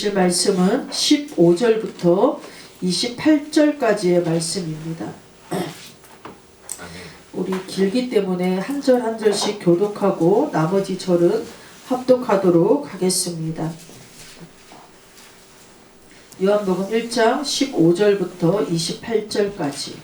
말씀은 15절부터 28절까지의 말씀입니다. 우리 길기 때문에 한 절 한 절씩 교독하고 나머지 절은 합독하도록 하겠습니다. 요한복음 1장 15절부터 28절까지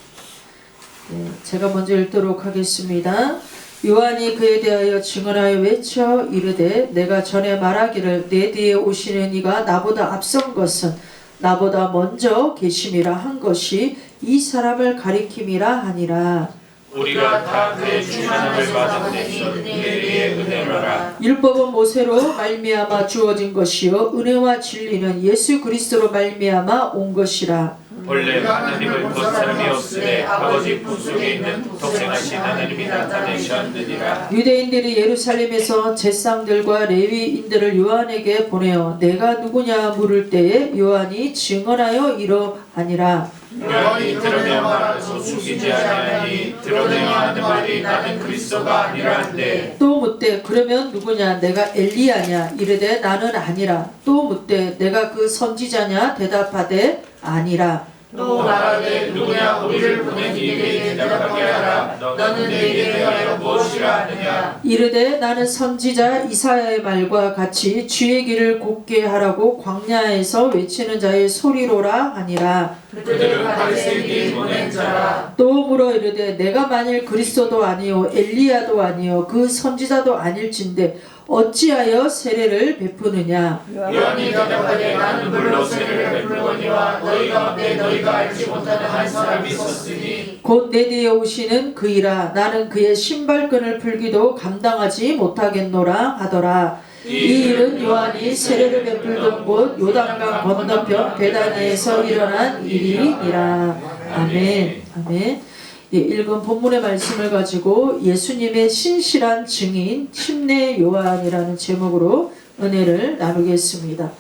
제가 먼저 읽도록 하겠습니다. 요한이 그에 대하여 증언하여 외쳐 이르되 내가 전에 말하기를 내 뒤에 오시는 이가 나보다 앞선 것은 나보다 먼저 계심이라 한 것이 이 사람을 가리킴이라 하니라. 우리가 다 그의 충만함을 받았으니 그의 은혜로라. 율법은 모세로 말미암아 주어진 것이요 은혜와 진리는 예수 그리스도로 말미암아 온 것이라. 본래 하나님을 본 사람이 없으되 아버지 품속에 있는 독생하신 하나님이 나타내셨느니라. 유대인들이 예루살렘에서 제사장들과 레위인들을 요한에게 보내어 내가 누구냐 물을 때에 요한이 증언하여 이러하니라. 요한이 드러내어 말하고 숨기지 아니하니 드러내어 하는 말이 나는 그리스도가 아니라 한데. 또 묻되 그러면 누구냐 내가 엘리야냐 이르되 나는 아니라. 또 묻되 내가 그 선지자냐 대답하되 아니라. 또 말하되 누구냐 우리를 보낸 이에게 대답하게 하라. 너는 내게 대하여 무엇이라 하느냐. 이르되 나는 선지자 이사야의 말과 같이 주의 길을 곧게 하라고 광야에서 외치는 자의 소리로라 하니라. 그들은 바리새인이 보낸 자라. 또 물어 이르되 내가 만일 그리스도도 아니요 엘리야도 아니요 그 선지자도 아닐진데 어찌하여 세례를 베푸느냐. 요한이 대답하되 나는 물로 세례를 베풀거니와 너희 가운데 너희가 알지 못하는 한 사람이 있었으니 곧 내 뒤에 오시는 그이라. 나는 그의 신발끈을 풀기도 감당하지 못하겠노라 하더라. 이 일은 요한이 세례를 베풀던 곳 요단강 건너편 베다니에서 일어난 일이니라. 아멘. 아멘. 읽은 본문의 말씀을 가지고 예수님의 신실한 증인 침례 요한이라는 제목으로 은혜를 나누겠습니다.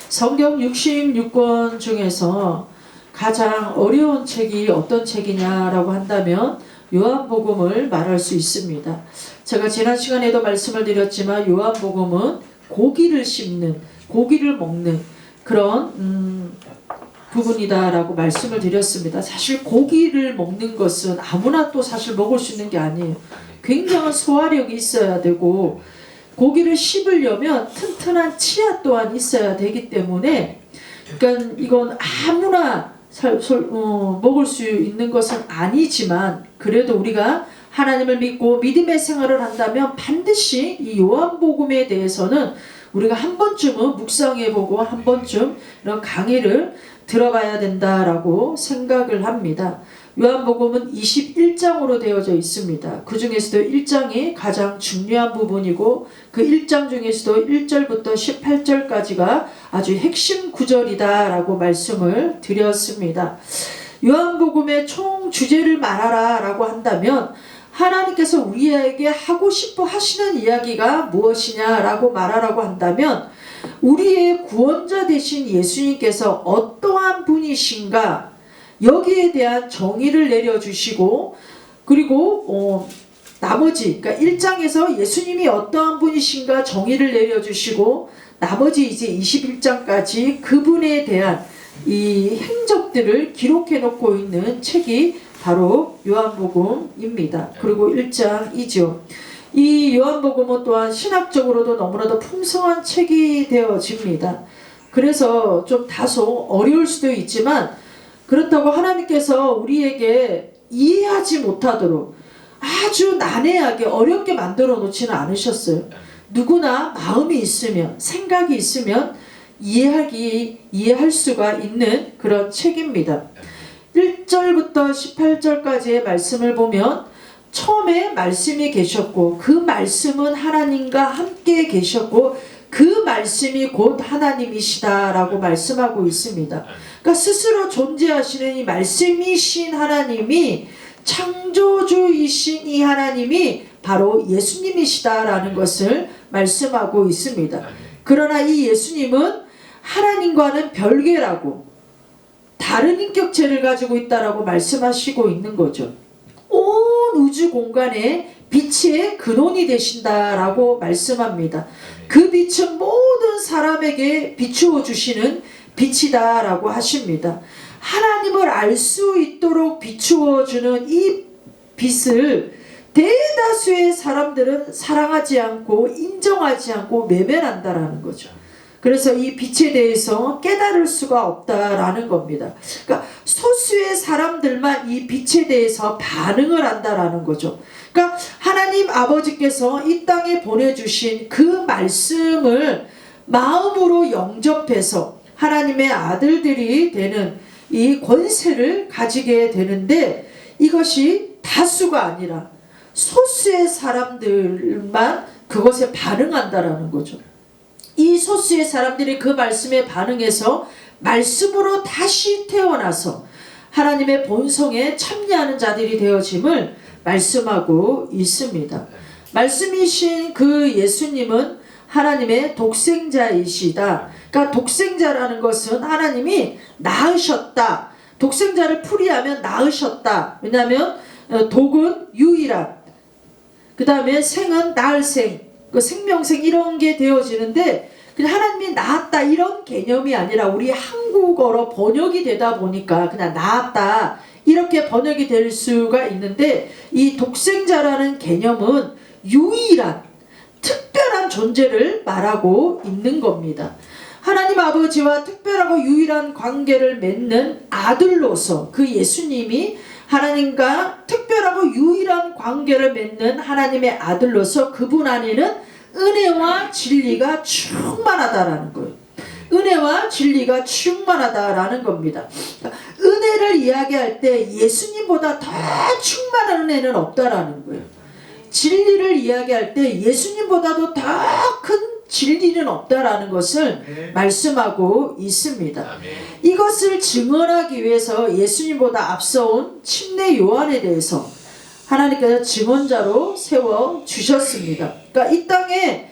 성경 66권 중에서 가장 어려운 책이 어떤 책이냐라고 한다면 요한복음을 말할 수 있습니다. 제가 지난 시간에도 말씀을 드렸지만 요한복음은 고기를 씹는, 고기를 먹는 그런 부분이다라고 말씀을 드렸습니다. 사실 고기를 먹는 것은 아무나 또 사실 먹을 수 있는 게 아니에요. 굉장한 소화력이 있어야 되고 고기를 씹으려면 튼튼한 치아 또한 있어야 되기 때문에 그러니까 이건 아무나 먹을 수 있는 것은 아니지만 그래도 우리가 하나님을 믿고 믿음의 생활을 한다면 반드시 이 요한복음에 대해서는 우리가 한 번쯤은 묵상해보고 한 번쯤 이런 강의를 들어봐야 된다라고 생각을 합니다. 요한복음은 21장으로 되어져 있습니다. 그 중에서도 1장이 가장 중요한 부분이고 그 1장 중에서도 1절부터 18절까지가 아주 핵심 구절이다 라고 말씀을 드렸습니다. 요한복음의 총 주제를 말하라 라고 한다면 하나님께서 우리에게 하고 싶어 하시는 이야기가 무엇이냐라고 말하라고 한다면 우리의 구원자 되신 예수님께서 어떠한 분이신가 여기에 대한 정의를 내려주시고 그리고 나머지 그러니까 1장에서 예수님이 어떠한 분이신가 정의를 내려주시고 나머지 이제 21장까지 그분에 대한 이 행적들을 기록해 놓고 있는 책이 바로 요한복음입니다. 그리고 1장이죠. 이 요한복음은 또한 신학적으로도 너무나도 풍성한 책이 되어집니다. 그래서 좀 다소 어려울 수도 있지만 그렇다고 하나님께서 우리에게 이해하지 못하도록 아주 난해하게 어렵게 만들어 놓지는 않으셨어요. 누구나 마음이 있으면 생각이 있으면 이해할 수가 있는 그런 책입니다. 1절부터 18절까지의 말씀을 보면 처음에 말씀이 계셨고 그 말씀은 하나님과 함께 계셨고 그 말씀이 곧 하나님이시다라고 말씀하고 있습니다. 그러니까 스스로 존재하시는 이 말씀이신 하나님이 창조주이신 이 하나님이 바로 예수님이시다라는 것을 말씀하고 있습니다. 그러나 이 예수님은 하나님과는 별개라고 다른 인격체를 가지고 있다라고 말씀하시고 있는 거죠. 온 우주 공간에 빛의 근원이 되신다라고 말씀합니다. 그 빛은 모든 사람에게 비추어 주시는 빛이다라고 하십니다. 하나님을 알 수 있도록 비추어 주는 이 빛을 대다수의 사람들은 사랑하지 않고 인정하지 않고 외면한다라는 거죠. 그래서 이 빛에 대해서 깨달을 수가 없다라는 겁니다. 그러니까 소수의 사람들만 이 빛에 대해서 반응을 한다라는 거죠. 그러니까 하나님 아버지께서 이 땅에 보내주신 그 말씀을 마음으로 영접해서 하나님의 아들들이 되는 이 권세를 가지게 되는데, 이것이 다수가 아니라 소수의 사람들만 그것에 반응한다라는 거죠. 이 소수의 사람들이 그 말씀에 반응해서 말씀으로 다시 태어나서 하나님의 본성에 참여하는 자들이 되어짐을 말씀하고 있습니다. 말씀이신 그 예수님은 하나님의 독생자이시다. 그러니까 독생자라는 것은 하나님이 낳으셨다. 독생자를 풀이하면 낳으셨다. 왜냐하면 독은 유일한, 그 다음에 생은 낳을 생, 그 생명생 이런 게 되어지는데, 그냥 하나님이 낳았다 이런 개념이 아니라 우리 한국어로 번역이 되다 보니까 그냥 낳았다 이렇게 번역이 될 수가 있는데, 이 독생자라는 개념은 유일한 특별한 존재를 말하고 있는 겁니다. 하나님 아버지와 특별하고 유일한 관계를 맺는 아들로서 그 예수님이 하나님과 특별하고 유일한 관계를 맺는 하나님의 아들로서 그분 안에는 은혜와 진리가 충만하다라는 거예요. 은혜와 진리가 충만하다라는 겁니다. 은혜를 이야기할 때 예수님보다 더 충만한 은혜는 없다라는 거예요. 진리를 이야기할 때 예수님보다도 더 큰 진리는 없다라는 것을 말씀하고 있습니다. 이것을 증언하기 위해서 예수님보다 앞서온 침례 요한에 대해서 하나님께서 증언자로 세워주셨습니다. 그러니까 이 땅에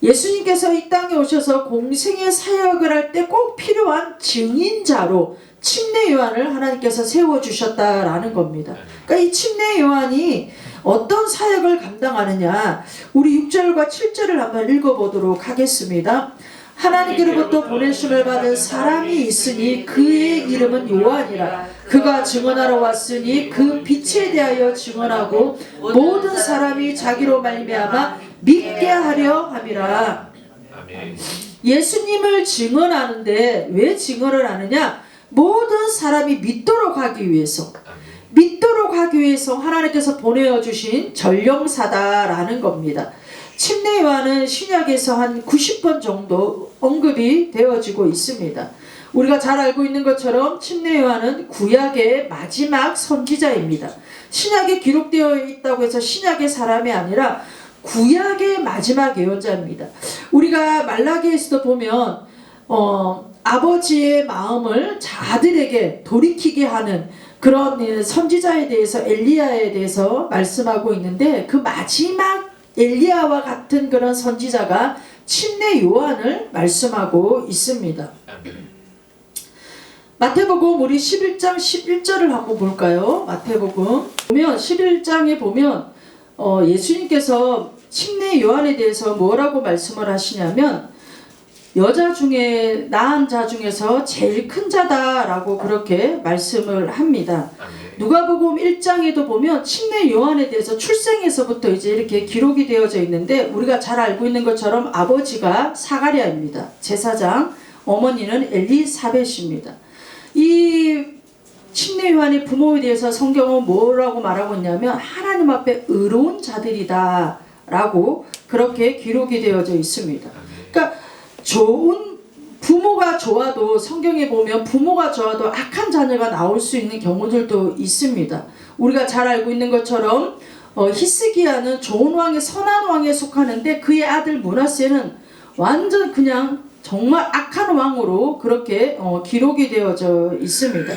예수님께서 이 땅에 오셔서 공생의 사역을 할 때 꼭 필요한 증인자로 침례 요한을 하나님께서 세워주셨다라는 겁니다. 그러니까 이 침례 요한이 어떤 사역을 감당하느냐, 우리 6절과 7절을 한번 읽어보도록 하겠습니다. 하나님께로부터 보내심을 받은 사람이 있으니 그의 이름은 요한이라. 그가 증언하러 왔으니 그 빛에 대하여 증언하고 모든 사람이 자기로 말미암아 믿게 하려 함이라. 예수님을 증언하는데 왜 증언을 하느냐? 모든 사람이 믿도록 하기 위해서, 믿도록 하기 위해서 하나님께서 보내주신 전령사다라는 겁니다. 침례 요한은 신약에서 한 90번 정도 언급이 되어지고 있습니다. 우리가 잘 알고 있는 것처럼 침례 요한은 구약의 마지막 선지자입니다. 신약에 기록되어 있다고 해서 신약의 사람이 아니라 구약의 마지막 예언자입니다. 우리가 말라기에서도 보면 아버지의 마음을 자들에게 돌이키게 하는 그런 선지자에 대해서, 엘리야에 대해서 말씀하고 있는데, 그 마지막 엘리야와 같은 그런 선지자가 침례 요한을 말씀하고 있습니다. 마태복음 우리 11장 11절을 한번 볼까요? 마태복음 보면 11장에 보면 예수님께서 침례 요한에 대해서 뭐라고 말씀을 하시냐면, 여자 중에 낳은 자 중에서 제일 큰 자다라고 그렇게 말씀을 합니다. 누가복음 1장에도 보면 침례 요한에 대해서 출생에서부터 이제 이렇게 기록이 되어져 있는데, 우리가 잘 알고 있는 것처럼 아버지가 사가랴입니다. 제사장, 어머니는 엘리사벳입니다. 이 침례 요한의 부모에 대해서 성경은 뭐라고 말하고 있냐면 하나님 앞에 의로운 자들이다 라고 그렇게 기록이 되어져 있습니다. 그러니까 좋은 부모가 좋아도, 성경에 보면 부모가 좋아도 악한 자녀가 나올 수 있는 경우들도 있습니다. 우리가 잘 알고 있는 것처럼 히스기야는 좋은 왕의 선한 왕에 속하는데 그의 아들 므낫세는 완전 그냥 정말 악한 왕으로 그렇게 기록이 되어져 있습니다.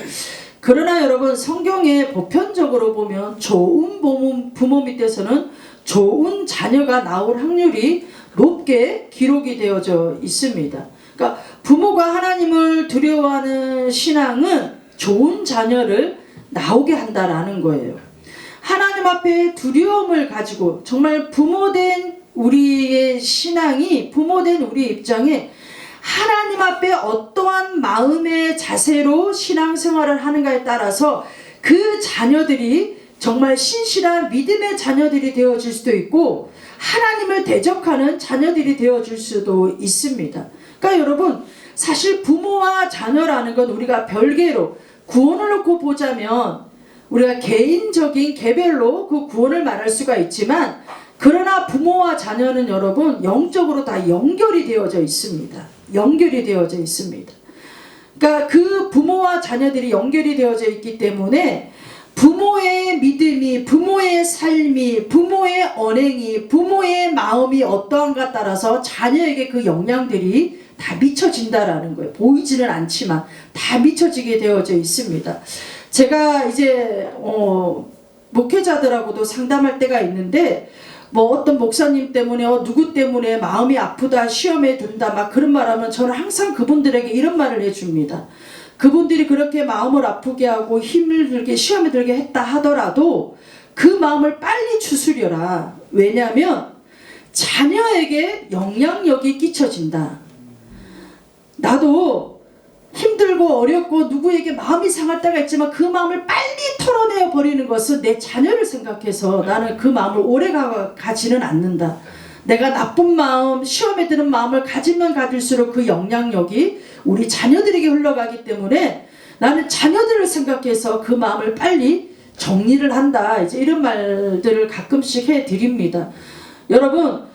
그러나 여러분, 성경에 보편적으로 보면 좋은 부모 밑에서는 좋은 자녀가 나올 확률이 높게 기록이 되어져 있습니다. 그러니까 부모가 하나님을 두려워하는 신앙은 좋은 자녀를 나오게 한다라는 거예요. 하나님 앞에 두려움을 가지고 정말 부모된 우리의 신앙이 부모된 우리 입장에 하나님 앞에 어떠한 마음의 자세로 신앙생활을 하는가에 따라서 그 자녀들이 정말 신실한 믿음의 자녀들이 되어질 수도 있고 하나님을 대적하는 자녀들이 되어질 수도 있습니다. 그러니까 여러분 사실 부모와 자녀라는 건 우리가 별개로 구원을 놓고 보자면 우리가 개인적인 개별로 그 구원을 말할 수가 있지만 그러나 부모와 자녀는 여러분 영적으로 다 연결이 되어져 있습니다. 연결이 되어져 있습니다. 그러니까 그 부모와 자녀들이 연결이 되어져 있기 때문에 부모의 믿음이, 부모의 삶이, 부모의 언행이, 부모의 마음이 어떠한가 따라서 자녀에게 그 영향들이 다 미쳐진다라는 거예요. 보이지는 않지만 다 미쳐지게 되어져 있습니다. 제가 이제 목회자들하고도 상담할 때가 있는데 뭐 어떤 목사님 때문에 누구 때문에 마음이 아프다, 시험에 든다 막 그런 말하면 저는 항상 그분들에게 이런 말을 해줍니다. 그분들이 그렇게 마음을 아프게 하고 힘을 들게 시험에 들게 했다 하더라도 그 마음을 빨리 추스려라. 왜냐하면 자녀에게 영향력이 끼쳐진다. 나도 힘들고 어렵고 누구에게 마음이 상할 때가 있지만 그 마음을 빨리 털어내어 버리는 것은 내 자녀를 생각해서 나는 그 마음을 오래 가지는 않는다. 내가 나쁜 마음, 시험에 드는 마음을 가지면 가질수록 그 영향력이 우리 자녀들에게 흘러가기 때문에 나는 자녀들을 생각해서 그 마음을 빨리 정리를 한다. 이제 이런 말들을 가끔씩 해드립니다. 여러분,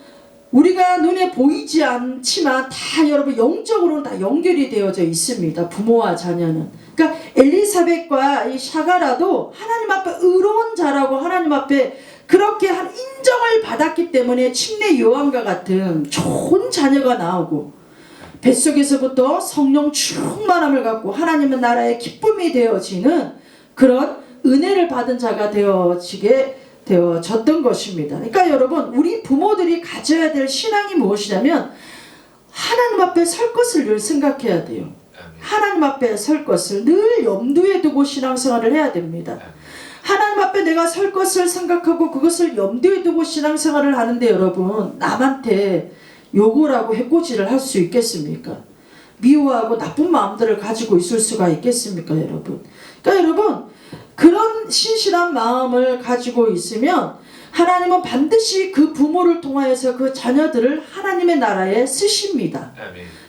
우리가 눈에 보이지 않지만 다 여러분 영적으로는 다 연결이 되어져 있습니다. 부모와 자녀는. 그러니까 엘리사벳과 이 샤가라도 하나님 앞에 의로운 자라고 하나님 앞에 그렇게 한 인정을 받았기 때문에 침례 요한과 같은 좋은 자녀가 나오고 뱃속에서부터 성령 충만함을 갖고 하나님의 나라의 기쁨이 되어지는 그런 은혜를 받은 자가 되어졌던 것입니다. 그러니까 여러분 우리 부모들이 가져야 될 신앙이 무엇이냐면 하나님 앞에 설 것을 늘 생각해야 돼요. 하나님 앞에 설 것을 늘 염두에 두고 신앙생활을 해야 됩니다. 하나님 앞에 내가 설 것을 생각하고 그것을 염두에 두고 신앙생활을 하는데 여러분 남한테 욕을 하고 해코지를 할 수 있겠습니까? 미워하고 나쁜 마음들을 가지고 있을 수가 있겠습니까 여러분? 그러니까 여러분 그런 신실한 마음을 가지고 있으면 하나님은 반드시 그 부모를 통하여서 그 자녀들을 하나님의 나라에 쓰십니다.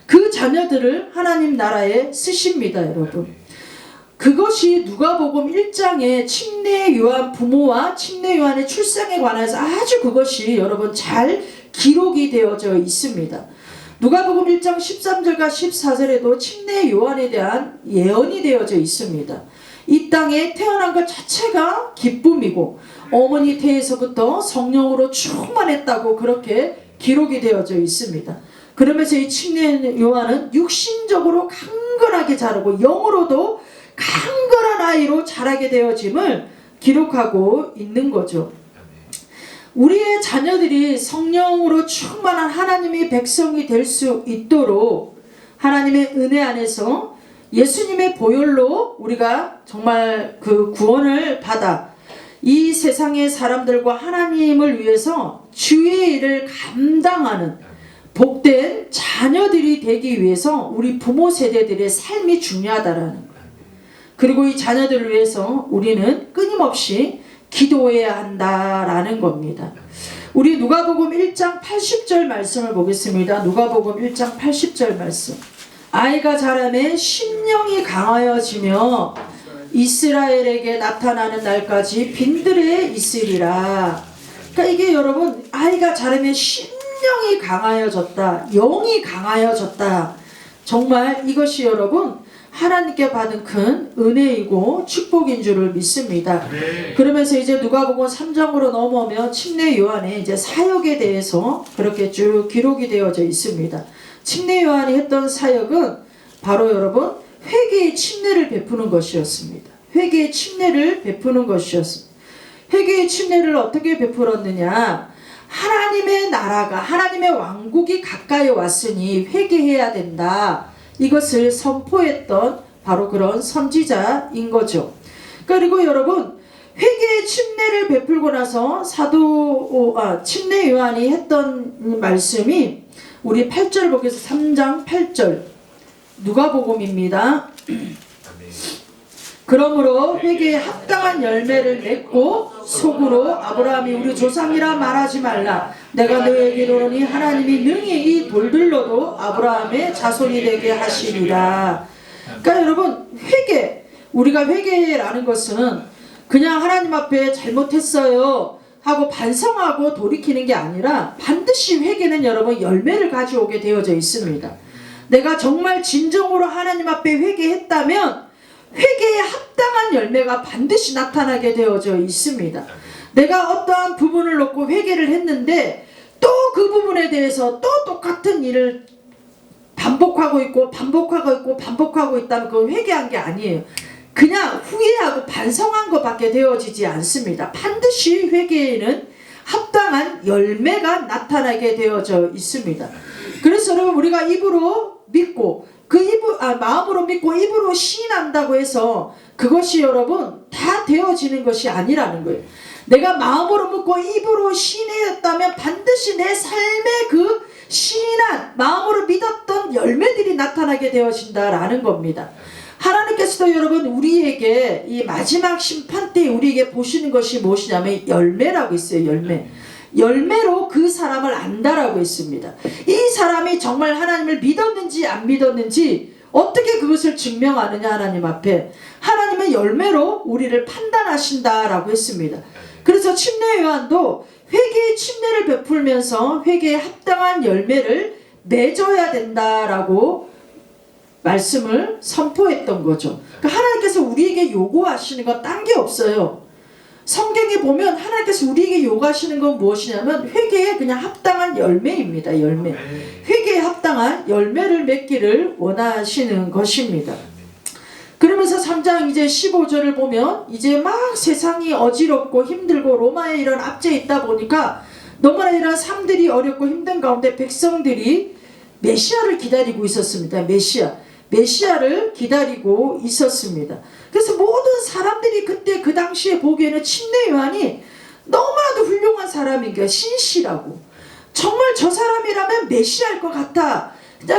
그 자녀들을 하나님 나라에 쓰십니다 여러분. 그것이 누가복음 1장에 침례 요한 부모와 침례 요한의 출생에 관해서 아주 그것이 여러분 잘 기록이 되어져 있습니다. 누가복음 1장 13절과 14절에도 침례 요한에 대한 예언이 되어져 있습니다. 이 땅에 태어난 것 자체가 기쁨이고 어머니 태에서부터 성령으로 충만했다고 그렇게 기록이 되어져 있습니다. 그러면서 이 침례 요한은 육신적으로 강건하게 자라고 영으로도 강건한 아이로 자라게 되어짐을 기록하고 있는 거죠. 우리의 자녀들이 성령으로 충만한 하나님의 백성이 될 수 있도록 하나님의 은혜 안에서 예수님의 보혈로 우리가 정말 그 구원을 받아 이 세상의 사람들과 하나님을 위해서 주의 일을 감당하는 복된 자녀들이 되기 위해서 우리 부모 세대들의 삶이 중요하다라는 거예요. 그리고 이 자녀들을 위해서 우리는 끊임없이 기도해야 한다라는 겁니다. 우리 누가복음 1장 80절 말씀을 보겠습니다. 누가복음 1장 80절 말씀. 아이가 자라매 심령이 강하여지며 이스라엘에게 나타나는 날까지 빈들에 있으리라. 그러니까 이게 여러분 아이가 자라매 심령이 강하여졌다. 영이 강하여졌다. 정말 이것이 여러분 하나님께 받은 큰 은혜이고 축복인 줄을 믿습니다. 네. 그러면서 이제 누가복음 3장으로 넘어오면 침례 요한의 이제 사역에 대해서 그렇게 쭉 기록이 되어져 있습니다. 침례 요한이 했던 사역은 바로 여러분 회개의 침례를 베푸는 것이었습니다. 회개의 침례를 베푸는 것이었습니다. 회개의 침례를 어떻게 베풀었느냐? 하나님의 나라가 하나님의 왕국이 가까이 왔으니 회개해야 된다. 이것을 선포했던 바로 그런 선지자인 거죠. 그리고 여러분 회개의 침례를 베풀고 나서 침례 요한이 했던 말씀이 우리 8절 보겠습니다. 3장 8절 누가복음입니다. 그러므로 회개에 합당한 열매를 맺고 속으로 아브라함이 우리 조상이라 말하지 말라. 내가 너에게 이르노니 하나님이 능히 이 돌들로도 아브라함의 자손이 되게 하시리라. 그러니까 여러분, 우리가 회개라는 것은 그냥 하나님 앞에 잘못했어요 하고 반성하고 돌이키는 게 아니라 반드시 회개는 여러분 열매를 가져오게 되어져 있습니다. 내가 정말 진정으로 하나님 앞에 회개했다면 회개에 합당한 열매가 반드시 나타나게 되어져 있습니다. 내가 어떠한 부분을 놓고 회개를 했는데 또 그 부분에 대해서 또 똑같은 일을 반복하고 있다면 그건 회개한 게 아니에요. 그냥 후회하고 반성한 것밖에 되어지지 않습니다. 반드시 회개에는 합당한 열매가 나타나게 되어져 있습니다. 그래서 여러분, 우리가 입으로 믿고 마음으로 믿고 입으로 시인한다고 해서 그것이 여러분 다 되어지는 것이 아니라는 거예요. 내가 마음으로 믿고 입으로 시인했다면 반드시 내 삶의 그 시인한 마음으로 믿었던 열매들이 나타나게 되어진다라는 겁니다. 하나님께서도 여러분 우리에게 이 마지막 심판 때 우리에게 보시는 것이 무엇이냐면 열매라고 있어요. 열매로 그 사람을 안다라고 했습니다. 이 사람이 정말 하나님을 믿었는지 안 믿었는지 어떻게 그것을 증명하느냐, 하나님 앞에. 하나님의 열매로 우리를 판단하신다라고 했습니다. 그래서 침례 요한도 회개의 침례를 베풀면서 회개에 합당한 열매를 맺어야 된다라고 말씀을 선포했던 거죠. 그러니까 하나님께서 우리에게 요구하시는 건 딴 게 없어요. 성경에 보면 하나님께서 우리에게 요구하시는 건 무엇이냐면 회개에 그냥 합당한 열매입니다. 열매. 회개에 합당한 열매를 맺기를 원하시는 것입니다. 그러면서 3장 이제 15절을 보면 이제 막 세상이 어지럽고 힘들고 로마에 이런 압제에 있다 보니까 너무나 이런 삶들이 어렵고 힘든 가운데 백성들이 메시아를 기다리고 있었습니다. 메시아를 기다리고 있었습니다. 그래서 모든 사람들이 그때 그 당시에 보기에는 침례 요한이 너무나도 훌륭한 사람인 거야. 신실하고 정말 저 사람이라면 메시아일 것 같아.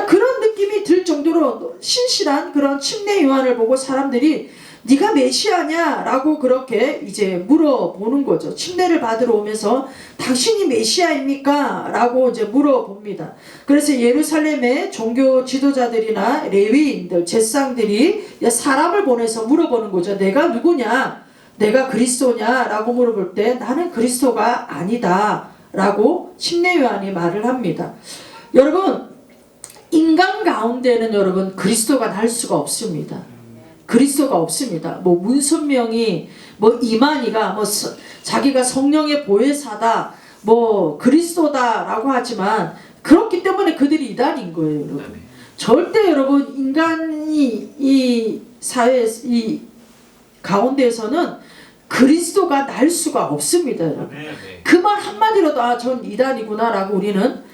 그런 느낌이 들 정도로 신실한 그런 침례 요한을 보고 사람들이 네가 메시아냐? 라고 그렇게 이제 물어보는 거죠. 침례를 받으러 오면서 당신이 메시아입니까? 라고 이제 물어봅니다. 그래서 예루살렘의 종교 지도자들이나 레위인들, 제사장들이 사람을 보내서 물어보는 거죠. 내가 누구냐? 내가 그리스도냐? 라고 물어볼 때 나는 그리스도가 아니다. 라고 침례 요한이 말을 합니다. 여러분, 인간 가운데는 여러분 그리스도가 날 수가 없습니다. 그리스도가 없습니다. 뭐 문선명이 뭐 이만희가 뭐 자기가 성령의 보혜사다 뭐 그리스도다라고 하지만 그렇기 때문에 그들이 이단인 거예요, 여러분. 절대 여러분 인간이 이 사회 이 가운데에서는 그리스도가 날 수가 없습니다, 여러분. 그 말 한마디로도 전 이단이구나라고 우리는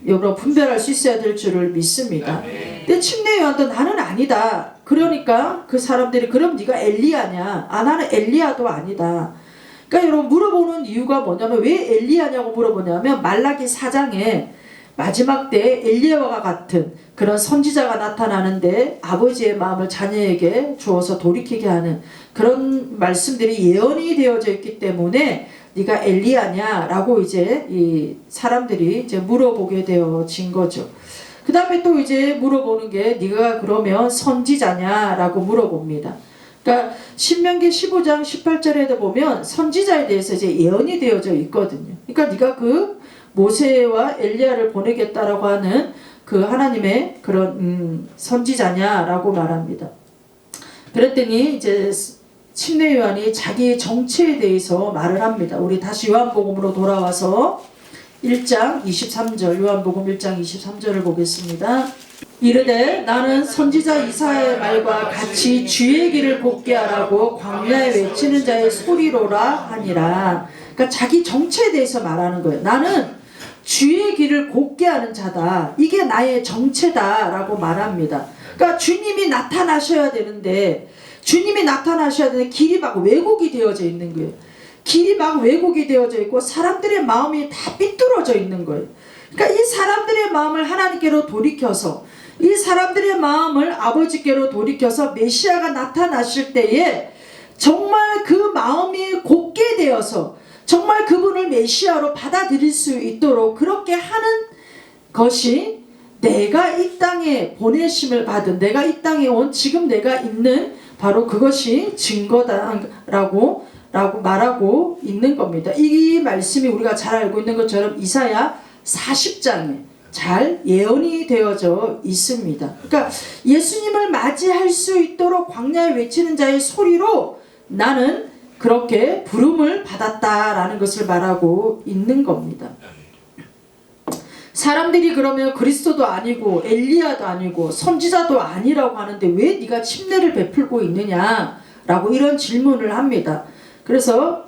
여러분 분별할 수 있어야 될 줄을 믿습니다. 근데 침례 요한도 나는 아니다. 그러니까 그 사람들이 그럼 네가 엘리야냐? 나는 엘리야도 아니다. 그러니까 여러분 물어보는 이유가 뭐냐면 왜 엘리야냐고 물어보냐면 말라기 4장에 마지막 때 엘리야와 같은 그런 선지자가 나타나는데 아버지의 마음을 자녀에게 주어서 돌이키게 하는 그런 말씀들이 예언이 되어져 있기 때문에 네가 엘리야냐? 라고 이제 이 사람들이 이제 물어보게 되어진 거죠. 그 다음에 또 이제 물어보는 게 네가 그러면 선지자냐? 라고 물어봅니다. 그러니까 신명기 15장 18절에도 보면 선지자에 대해서 이제 예언이 되어져 있거든요. 그러니까 네가 그 모세와 엘리야를 보내겠다라고 하는 그 하나님의 그런 선지자냐라고 말합니다. 그랬더니 이제 침례 요한이 자기의 정체에 대해서 말을 합니다. 우리 다시 요한복음으로 돌아와서 1장 23절 요한복음 1장 23절을 보겠습니다. 이르되 나는 선지자 이사야의 말과 같이 주의 길을 곱게 하라고 광야에 외치는 자의 소리로라 하니라. 그러니까 자기 정체에 대해서 말하는 거예요. 나는 주의 길을 곱게 하는 자다. 이게 나의 정체다 라고 말합니다. 그러니까 주님이 나타나셔야 되는데 주님이 나타나셔야 되는 길이 막 왜곡이 되어져 있는 거예요. 길이 막 왜곡이 되어져 있고 사람들의 마음이 다 삐뚤어져 있는 거예요. 그러니까 이 사람들의 마음을 하나님께로 돌이켜서, 이 사람들의 마음을 아버지께로 돌이켜서 메시아가 나타나실 때에 정말 그 마음이 곧게 되어서 정말 그분을 메시아로 받아들일 수 있도록 그렇게 하는 것이 내가 이 땅에 보내심을 받은, 내가 이 땅에 온 지금 내가 있는 바로 그것이 증거다라고 말하고 있는 겁니다. 이 말씀이 우리가 잘 알고 있는 것처럼 이사야 40장에 잘 예언이 되어져 있습니다. 그러니까 예수님을 맞이할 수 있도록 광야에 외치는 자의 소리로 나는 그렇게 부름을 받았다라는 것을 말하고 있는 겁니다. 사람들이 그러면 그리스도도 아니고 엘리야도 아니고 선지자도 아니라고 하는데 왜 네가 침례를 베풀고 있느냐라고 이런 질문을 합니다. 그래서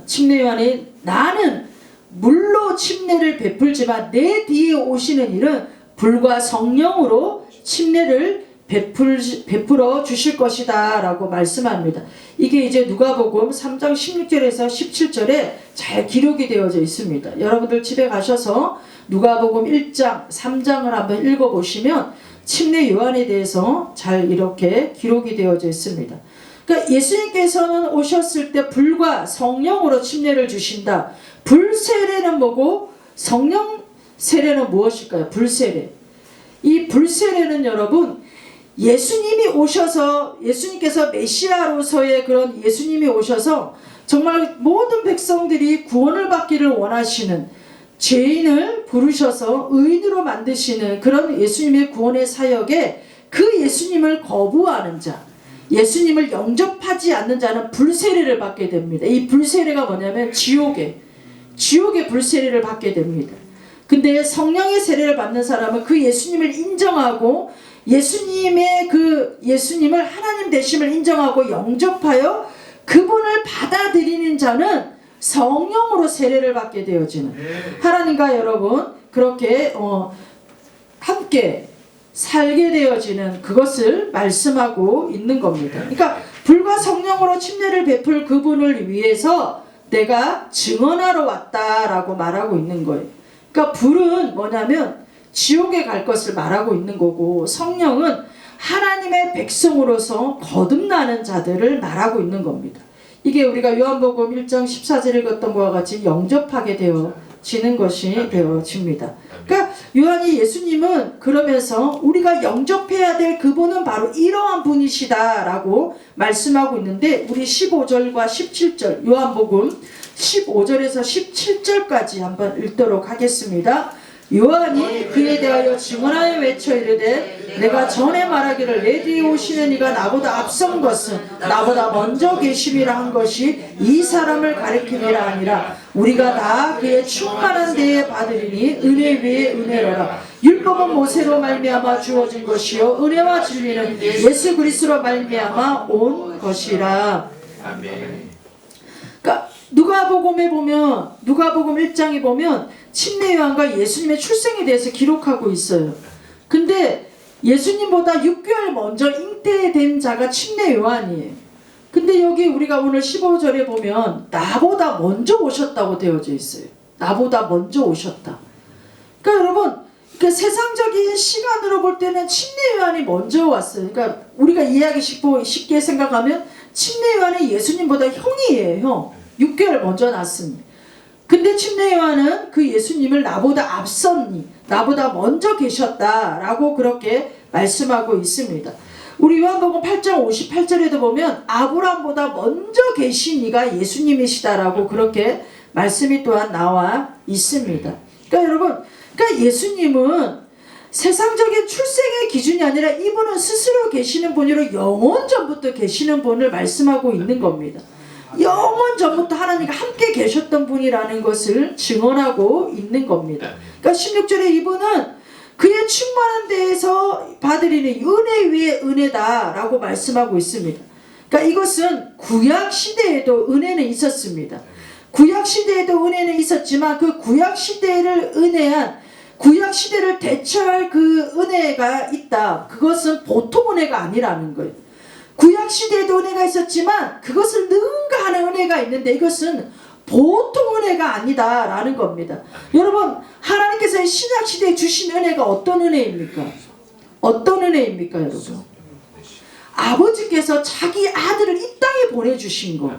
침례 요한이 나는 물로 침례를 베풀지만 내 뒤에 오시는 이는 불과 성령으로 침례를 베풀어 주실 것이다 라고 말씀합니다. 이게 이제 누가복음 3장 16절에서 17절에 잘 기록이 되어져 있습니다. 여러분들 집에 가셔서 누가복음 1장 3장을 한번 읽어보시면 침례 요한에 대해서 잘 이렇게 기록이 되어져 있습니다. 그러니까 예수님께서는 오셨을 때 불과 성령으로 침례를 주신다. 불세례는 뭐고 성령 세례는 무엇일까요? 불세례. 이 불세례는 여러분 예수님이 오셔서, 예수님께서 메시아로서의 그런 예수님이 오셔서 정말 모든 백성들이 구원을 받기를 원하시는, 죄인을 부르셔서 의인으로 만드시는 그런 예수님의 구원의 사역에 그 예수님을 거부하는 자, 예수님을 영접하지 않는 자는 불세례를 받게 됩니다. 이 불세례가 뭐냐면 지옥의 불세례를 받게 됩니다. 근데 성령의 세례를 받는 사람은 그 예수님을 인정하고 예수님의 그 예수님을 하나님 되심을 인정하고 영접하여 그분을 받아들이는 자는 성령으로 세례를 받게 되어지는, 하나님과 여러분 그렇게 함께 살게 되어지는 그것을 말씀하고 있는 겁니다. 그러니까 불과 성령으로 침례를 베풀 그분을 위해서 내가 증언하러 왔다라고 말하고 있는 거예요. 그러니까 불은 뭐냐면 지옥에 갈 것을 말하고 있는 거고, 성령은 하나님의 백성으로서 거듭나는 자들을 말하고 있는 겁니다. 이게 우리가 요한복음 1장 14절 읽었던 것과 같이 영접하게 되어지는 것이 되어집니다. 그러니까 요한이 예수님은 그러면서 우리가 영접해야 될 그분은 바로 이러한 분이시다라고 말씀하고 있는데, 우리 15절과 17절 요한복음 15절에서 17절까지 한번 읽도록 하겠습니다. 요한이 그에 대하여 증언하여 외쳐 이르되 내가 전에 말하기를 내 뒤에 오시는 이가 나보다 앞선 것은 나보다 먼저 계심이라 한 것이 이 사람을 가리킴이라 아니라 우리가 다 그의 충만한 데에 받으리니 은혜 위에 은혜로라. 율법은 모세로 말미암아 주어진 것이요 은혜와 진리는 예수 그리스도로 말미암아 온 것이라. 아멘. 그러니까 누가복음에 보면, 누가복음 1장에 보면 침례 요한과 예수님의 출생에 대해서 기록하고 있어요. 근데 예수님보다 6개월 먼저 잉태된 자가 침례 요한이에요. 근데 여기 우리가 오늘 15절에 보면 나보다 먼저 오셨다고 되어져 있어요. 나보다 먼저 오셨다. 그러니까 여러분, 그 세상적인 시간으로 볼 때는 침례 요한이 먼저 왔어요. 그러니까 우리가 이해하기 쉽게 생각하면 침례 요한이 예수님보다 형이에요. 형. 6개월 먼저 났습니다. 근데 침례 요한은 그 예수님을 나보다 앞섰니, 나보다 먼저 계셨다라고 그렇게 말씀하고 있습니다. 우리 요한복음 8장 58절에도 보면 아브라함보다 먼저 계신 이가 예수님이시다라고 그렇게 말씀이 또한 나와 있습니다. 그러니까 여러분, 그러니까 예수님은 세상적인 출생의 기준이 아니라 이분은 스스로 계시는 분으로 영원 전부터 계시는 분을 말씀하고 있는 겁니다. 영원 전부터 하나님과 함께 계셨던 분이라는 것을 증언하고 있는 겁니다. 그러니까 16절에 이분은 그의 충만한 데에서 받으리는 은혜 위에 은혜다라고 말씀하고 있습니다. 그러니까 이것은 구약 시대에도 은혜는 있었습니다. 구약 시대에도 은혜는 있었지만 그 구약 시대를 구약 시대를 대처할 그 은혜가 있다. 그것은 보통 은혜가 아니라는 거예요. 구약 시대에도 은혜가 있었지만 그것을 능가하는 은혜가 있는데 이것은 보통 은혜가 아니다라는 겁니다. 여러분, 하나님께서 신약 시대에 주신 은혜가 어떤 은혜입니까? 어떤 은혜입니까, 여러분? 아버지께서 자기 아들을 이 땅에 보내주신 거.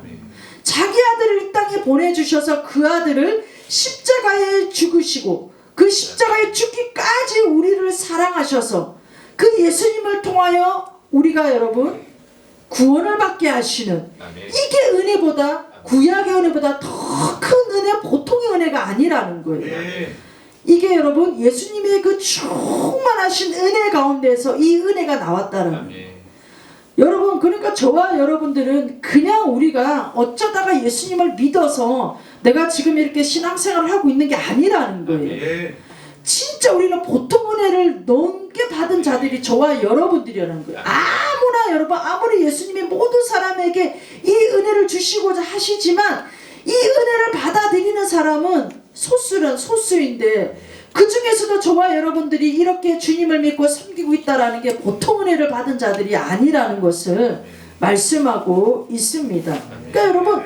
자기 아들을 이 땅에 보내주셔서 그 아들을 십자가에 죽으시고 그 십자가에 죽기까지 우리를 사랑하셔서 그 예수님을 통하여 우리가 여러분 구원을 받게 하시는, 이게 은혜보다, 구약의 은혜보다 더 큰 은혜, 보통의 은혜가 아니라는 거예요. 이게 여러분 예수님의 그 충만하신 은혜 가운데서 이 은혜가 나왔다는 거예요. 여러분, 그러니까 저와 여러분들은 그냥 우리가 어쩌다가 예수님을 믿어서 내가 지금 이렇게 신앙생활을 하고 있는 게 아니라는 거예요. 진짜 우리는 보통 은혜를 넘게 받은 자들이 저와 여러분들이라는 거예요. 아무나, 여러분, 아무리 예수님이 모든 사람에게 이 은혜를 주시고자 하시지만 이 은혜를 받아들이는 사람은 소수인데 그 중에서도 저와 여러분들이 이렇게 주님을 믿고 섬기고 있다라는 게 보통 은혜를 받은 자들이 아니라는 것을 말씀하고 있습니다. 그러니까 여러분,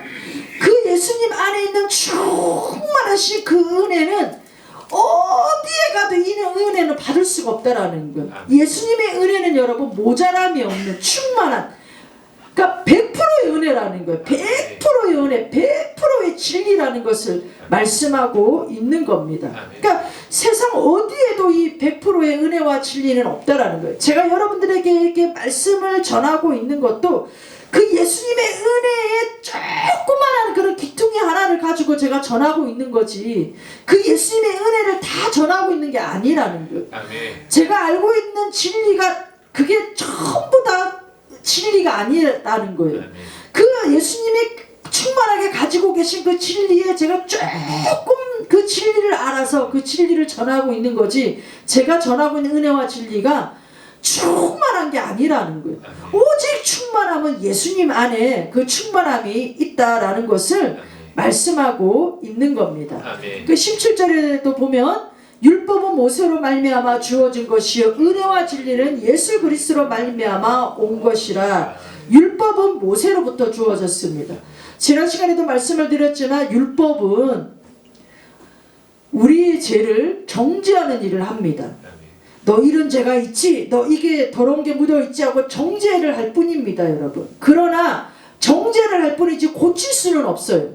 그 예수님 안에 있는 충만하신 그 은혜는 어디에 가도 이 은혜는 받을 수가 없다라는 거예요. 예수님의 은혜는 여러분 모자람이 없는 충만한, 그러니까 100%의 은혜라는 거예요. 100%의 은혜, 100%의 진리라는 것을 말씀하고 있는 겁니다. 그러니까 세상 어디에도 이 100%의 은혜와 진리는 없다라는 거예요. 제가 여러분들에게 이렇게 말씀을 전하고 있는 것도 그 예수님의 은혜의 조그만한 그런 기퉁이 하나를 가지고 제가 전하고 있는 거지, 그 예수님의 은혜를 다 전하고 있는 게 아니라는 거예요. 제가 알고 있는 진리가 그게 전부 다 진리가 아니라는 거예요. 그 예수님이 충만하게 가지고 계신 그 진리에 제가 조금 그 진리를 알아서 그 진리를 전하고 있는 거지, 제가 전하고 있는 은혜와 진리가 충만한 게 아니라는 거예요. 오직 충만함은 예수님 안에 그 충만함이 있다라는 것을 말씀하고 있는 겁니다. 그 17절에도 보면 율법은 모세로 말미암아 주어진 것이요 은혜와 진리는 예수 그리스도로 말미암아 온 것이라. 율법은 모세로부터 주어졌습니다. 지난 시간에도 말씀을 드렸지만 율법은 우리의 죄를 정죄하는 일을 합니다. 너 이런 죄가 있지, 너 이게 더러운 게 묻어있지 하고 정죄를 할 뿐입니다, 여러분. 그러나 정죄를 할 뿐이지 고칠 수는 없어요.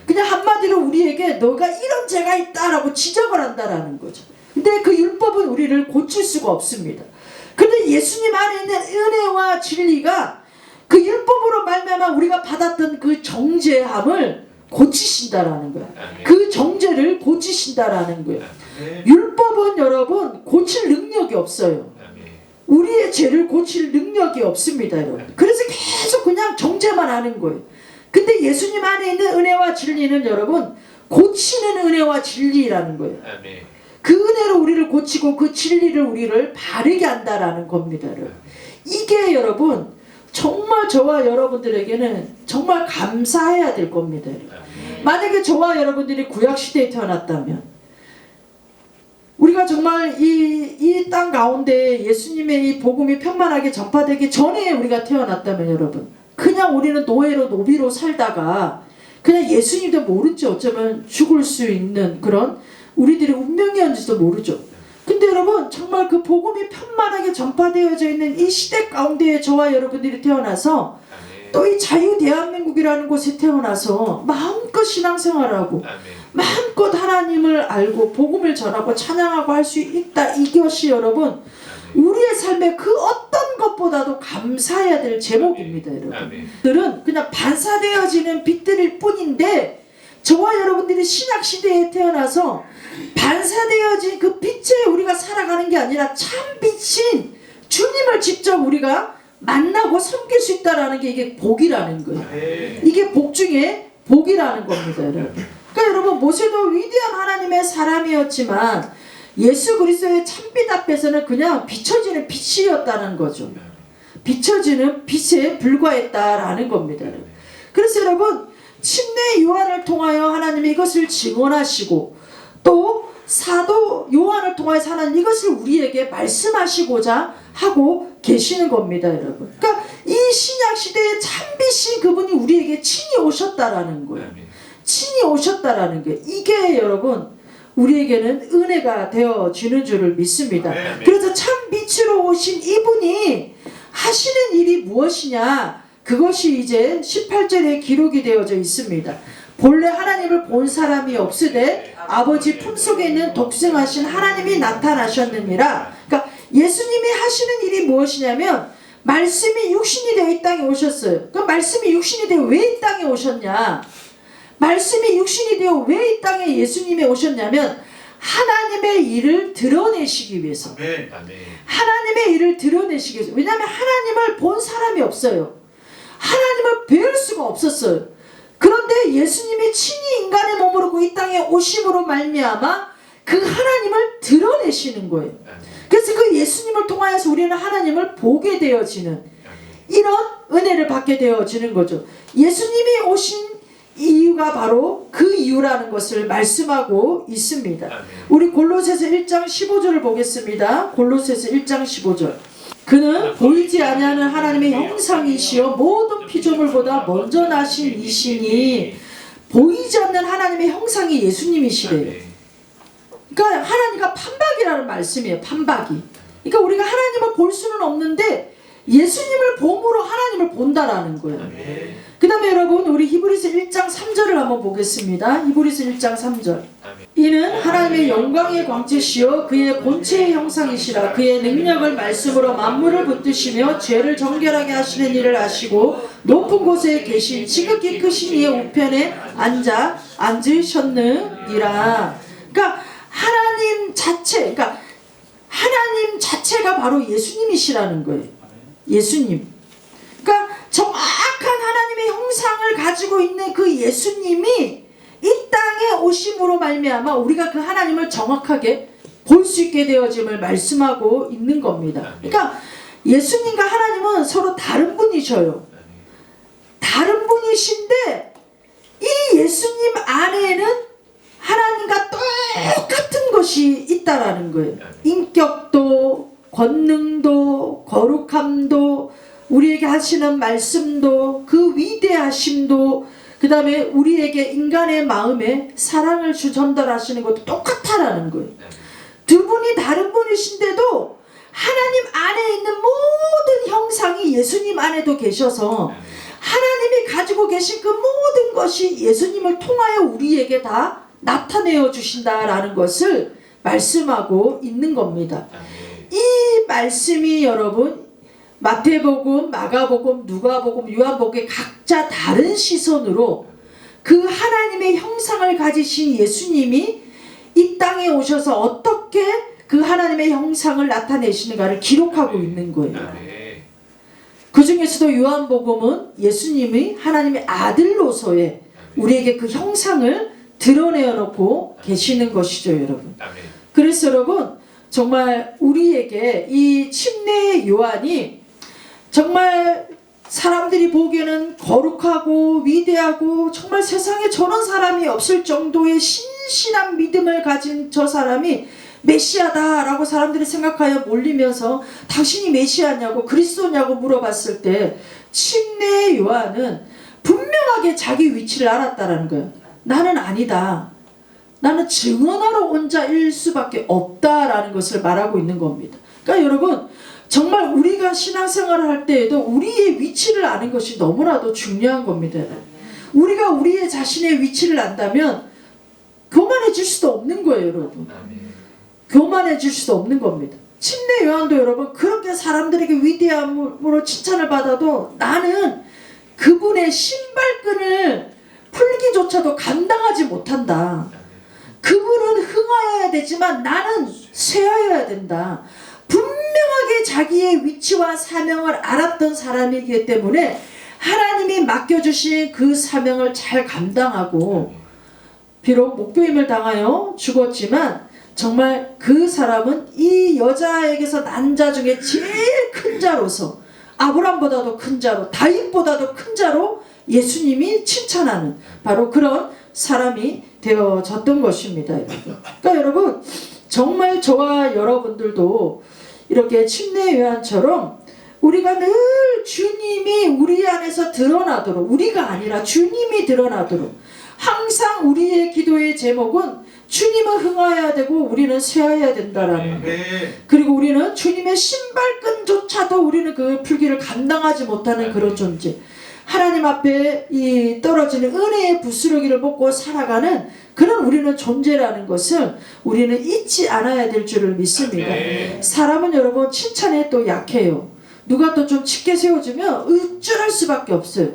그냥 한마디로 우리에게 너가 이런 죄가 있다라고 지적을 한다라는 거죠. 근데 그 율법은 우리를 고칠 수가 없습니다. 근데 예수님 안에 있는 은혜와 진리가 그 율법으로 말미암아 우리가 받았던 그 정죄함을 고치신다라는 거예요. 그 정죄를 고치신다라는 거예요. 율법은 여러분 고칠 능력이 없어요. 우리의 죄를 고칠 능력이 없습니다, 여러분. 그래서 계속 그냥 정죄만 하는 거예요. 근데 예수님 안에 있는 은혜와 진리는 여러분 고치는 은혜와 진리라는 거예요. 그 은혜로 우리를 고치고 그 진리를 우리를 바르게 한다라는 겁니다, 여러분. 이게 여러분 정말 저와 여러분들에게는 정말 감사해야 될 겁니다, 여러분. 만약에 저와 여러분들이 구약시대에 태어났다면, 우리가 정말 이 땅 가운데 예수님의 이 복음이 평만하게 전파되기 전에 우리가 태어났다면 여러분, 그냥 우리는 노예로 노비로 살다가 그냥 예수님도 모른 채 어쩌면 죽을 수 있는 그런 우리들의 운명이었는지도 모르죠. 근데 여러분 정말 그 복음이 편만하게 전파되어져 있는 이 시대 가운데에 저와 여러분들이 태어나서 또 이 자유 대한민국이라는 곳에 태어나서 마음껏 신앙생활하고 마음껏 하나님을 알고 복음을 전하고 찬양하고 할 수 있다. 이것이 여러분 우리의 삶의 그 어떤 것보다도 감사해야 될 제목입니다, 여러분들은 그냥 반사되어지는 빛들일 뿐인데, 저와 여러분들이 신약시대에 태어나서 반사되어진 그 빛에 우리가 살아가는 게 아니라 참 빛인 주님을 직접 우리가 만나고 섬길 수 있다는 게 이게 복이라는 거예요. 이게 복 중에 복이라는 겁니다, 여러분. 그러니까 여러분 모세도 위대한 하나님의 사람이었지만 예수 그리스도의 참빛 앞에서는 그냥 비춰지는 빛이었다는 거죠. 비춰지는 빛에 불과했다라는 겁니다. 그래서 여러분 침례 요한을 통하여 하나님이 이것을 증언하시고 또 사도 요한을 통하여서 하나님 이것을 우리에게 말씀하시고자 하고 계시는 겁니다, 여러분. 그러니까 이 이 신약 시대의 참비신 그분이 우리에게 친히 오셨다라는 거예요. 친히 오셨다라는 게 이게 여러분 우리에게는 은혜가 되어지는 줄을 믿습니다. 그래서 참 빛으로 오신 이분이 하시는 일이 무엇이냐, 그것이 이제 18절에 기록이 되어져 있습니다. 본래 하나님을 본 사람이 없으되 아버지 품속에 있는 독생하신 하나님이 나타나셨느니라. 그러니까 예수님이 하시는 일이 무엇이냐면 말씀이 육신이 되어 이 땅에 오셨어요. 그 말씀이 육신이 되어 왜 이 땅에 오셨냐, 말씀이 육신이 되어 왜 이 땅에 예수님이 오셨냐면 하나님의 일을 드러내시기 위해서. 하나님의 일을 드러내시기 위해서. 왜냐하면 하나님을 본 사람이 없어요. 하나님을 배울 수가 없었어요. 그런데 예수님이 친히 인간의 몸으로 이 땅에 오심으로 말미암아 그 하나님을 드러내시는 거예요. 그래서 그 예수님을 통하여서 우리는 하나님을 보게 되어지는 이런 은혜를 받게 되어지는 거죠. 예수님이 오신 이유가 바로 그 이유라는 것을 말씀하고 있습니다. 우리 골로새서 1장 15절을 보겠습니다. 골로새서 1장 15절. 그는 보이지 아니하는 하나님의 형상이시여 모든 피조물보다 먼저 나신 이시니, 보이지 않는 하나님의 형상이 예수님이시래요. 그러니까 하나님과 판박이라는 말씀이에요. 판박이. 그러니까 우리가 하나님을 볼 수는 없는데 예수님을 봄으로 하나님을 본다라는 거예요. 그 다음에 여러분 우리 히브리서 1장 3절을 한번 보겠습니다. 히브리서 1장 3절. 이는 하나님의 영광의 광채시여 그의 본체의 형상이시라. 그의 능력을 말씀으로 만물을 붙드시며 죄를 정결하게 하시는 일을 하시고 높은 곳에 계신 지극히 크신 이의 우편에 앉으셨느니라. 그러니까 하나님 자체, 그러니까 하나님 자체가 바로 예수님이시라는 거예요. 예수님. 그러니까 정확한 하나님의 형상을 가지고 있는 그 예수님이 이 땅에 오심으로 말미암아 우리가 그 하나님을 정확하게 볼 수 있게 되어짐을 말씀하고 있는 겁니다. 그러니까 예수님과 하나님은 서로 다른 분이셔요. 다른 분이신데 이 예수님 안에는 하나님과 똑같은 것이 있다라는 거예요. 인격도, 권능도, 거룩함도, 우리에게 하시는 말씀도, 그 위대하심도, 그 다음에 우리에게 인간의 마음에 사랑을 전달하시는 것도 똑같다라는 거예요. 두 분이 다른 분이신데도 하나님 안에 있는 모든 형상이 예수님 안에도 계셔서 하나님이 가지고 계신 그 모든 것이 예수님을 통하여 우리에게 다 나타내어 주신다라는 것을 말씀하고 있는 겁니다. 이 말씀이 여러분 마태복음, 마가복음, 누가복음, 요한복음의 각자 다른 시선으로 그 하나님의 형상을 가지신 예수님이 이 땅에 오셔서 어떻게 그 하나님의 형상을 나타내시는가를 기록하고 있는 거예요. 그 중에서도 요한복음은 예수님이 하나님의 아들로서의 우리에게 그 형상을 드러내어 놓고 계시는 것이죠, 여러분. 그래서 여러분 정말 우리에게 이 침례의 요한이 정말 사람들이 보기에는 거룩하고 위대하고 정말 세상에 저런 사람이 없을 정도의 신실한 믿음을 가진 저 사람이 메시아다라고 사람들이 생각하여 몰리면서 당신이 메시아냐고 그리스도냐고 물어봤을 때 침례의 요한은 분명하게 자기 위치를 알았다라는 거예요. 나는 아니다. 나는 증언하러 온 자일 수밖에 없다라는 것을 말하고 있는 겁니다. 그러니까 여러분 정말 우리가 신앙생활을 할 때에도 우리의 위치를 아는 것이 너무나도 중요한 겁니다. 우리가 우리의 자신의 위치를 안다면 교만해질 수도 없는 거예요, 여러분. 교만해질 수도 없는 겁니다. 침례 요한도 여러분 그렇게 사람들에게 위대함으로 칭찬을 받아도 나는 그분의 신발끈을 풀기조차도 감당하지 못한다. 그분은 흥하여야 되지만 나는 쇠하여야 된다. 분명하게 자기의 위치와 사명을 알았던 사람이기 때문에 하나님이 맡겨주신 그 사명을 잘 감당하고 비록 목배임을 당하여 죽었지만 정말 그 사람은 이 여자에게서 난 자 중에 제일 큰 자로서 아브람보다도 큰 자로 다윗보다도 큰 자로 예수님이 칭찬하는 바로 그런 사람이 되어졌던 것입니다. 그러니까 여러분 정말 저와 여러분들도 이렇게 침례 요한처럼 우리가 늘 주님이 통해서 드러나도록, 우리가 아니라 주님이 드러나도록, 항상 우리의 기도의 제목은 주님은 흥하여야 되고 우리는 쇠하여야 된다라는 거. 그리고 우리는 주님의 신발끈조차도 우리는 그 풀기를 감당하지 못하는 그런 존재. 하나님 앞에 이 떨어지는 은혜의 부스러기를 먹고 살아가는 그런 우리는 존재라는 것을 우리는 잊지 않아야 될 줄을 믿습니다. 사람은 여러분 칭찬에 또 약해요. 누가 또 좀 짙게 세워주면 으쭐할 수밖에 없어요.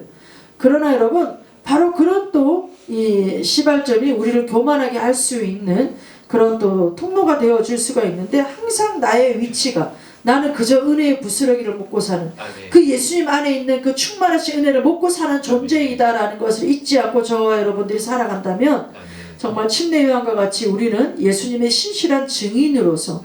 그러나 여러분 바로 그런 또 이 시발점이 우리를 교만하게 할 수 있는 그런 또 통로가 되어줄 수가 있는데, 항상 나의 위치가 나는 그저 은혜의 부스러기를 먹고 사는 그 예수님 안에 있는 그 충만하신 은혜를 먹고 사는 존재이다라는 것을 잊지 않고 저와 여러분들이 살아간다면 정말 침례 요한과 같이 우리는 예수님의 신실한 증인으로서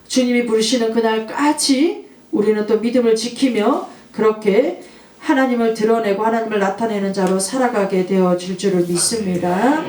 주님이 부르시는 그날까지 우리는 또 믿음을 지키며 그렇게 하나님을 드러내고 하나님을 나타내는 자로 살아가게 되어질 줄을 믿습니다.